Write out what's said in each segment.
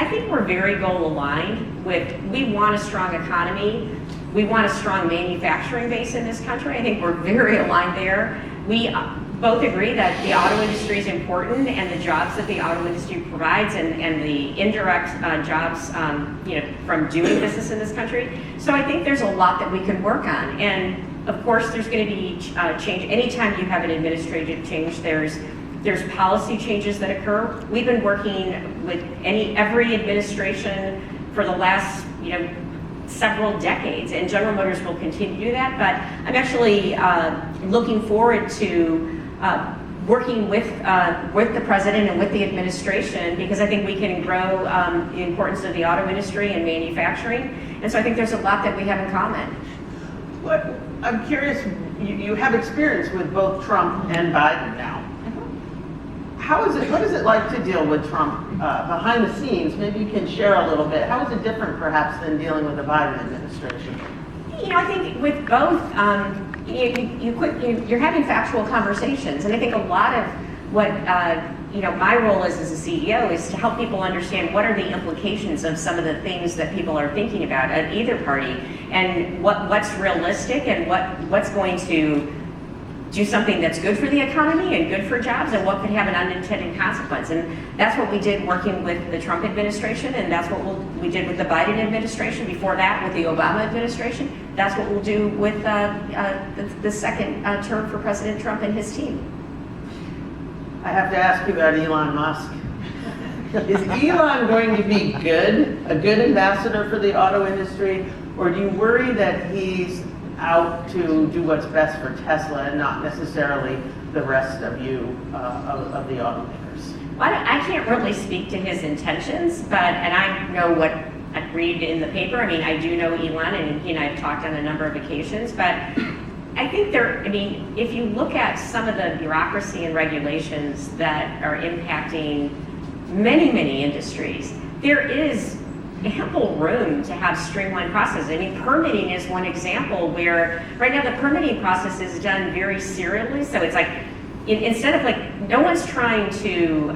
I think we're very goal aligned with, we want a strong economy, we want a strong manufacturing base in this country. I think we're very aligned there. We both agree that the auto industry is important, and the jobs that the auto industry provides, and the indirect jobs from doing business in this country. So I think there's a lot that we can work on. And of course, there's going to be change. Anytime you have an administrative change, there's policy changes that occur. We've been working with every administration for the last several decades, and General Motors will continue to do that. But I'm actually looking forward to working with the president and with the administration, because I think we can grow the importance of the auto industry and manufacturing. And so I think there's a lot that we have in common. I'm curious, you have experience with both Trump and Biden now. What is it like to deal with Trump behind the scenes? Maybe you can share a little bit. How is it different perhaps than dealing with the Biden administration? I think with both, you're having factual conversations, and I think a lot of what my role is as a CEO is to help people understand what are the implications of some of the things that people are thinking about at either party, and what's realistic, and what's going to do something that's good for the economy and good for jobs, and what could have an unintended consequence. And that's what we did working with the Trump administration, and that's what we did with the Biden administration. Before that, with the Obama administration, that's what we'll do with the second term for President Trump and his team. I have to ask you about Elon Musk. Is Elon going to be a good ambassador for the auto industry, or do you worry that he's out to do what's best for Tesla and not necessarily the rest of of the automakers? Well, I can't really speak to his intentions, and I know what I read in the paper. I mean, I do know Elon, and he and I have talked on a number of occasions, but I think if you look at some of the bureaucracy and regulations that are impacting many, many industries, there is ample room to have streamlined processes. I mean, permitting is one example where right now the permitting process is done very serially. So it's like, instead of no one's trying to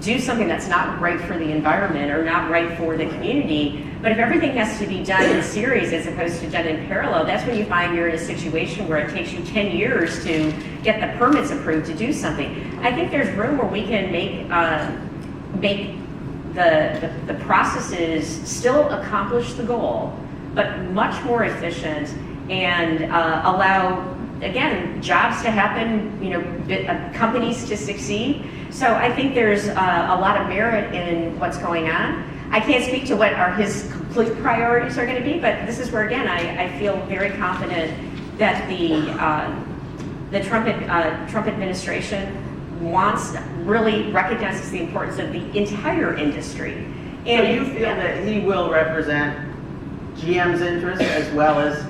do something that's not right for the environment or not right for the community, but if everything has to be done in series as opposed to done in parallel, that's when you find you're in a situation where it takes you 10 years to get the permits approved to do something. I think there's room where we can make the processes still accomplish the goal, but much more efficient, and allow, again, jobs to happen, companies to succeed. So I think there's a lot of merit in what's going on. I can't speak to what his complete priorities are going to be, but this is where, again, I feel very confident that the Trump administration really recognizes the importance of the entire industry. And so you feel that he will represent GM's interests as well as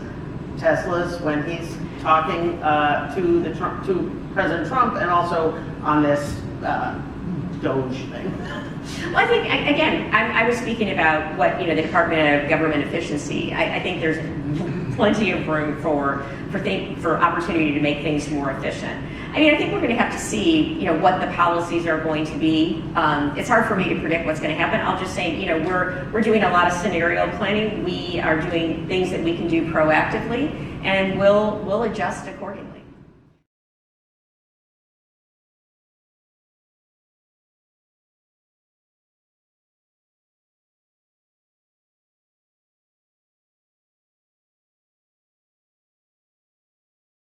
Tesla's when he's talking to President Trump, and also on this Doge thing? Well, I think, again, I was speaking about what the Department of Government Efficiency. I think there's plenty of room for opportunity to make things more efficient. I mean, I think we're going to have to see, what the policies are going to be. It's hard for me to predict what's going to happen. I'll just say, we're doing a lot of scenario planning. We are doing things that we can do proactively, and we'll adjust accordingly.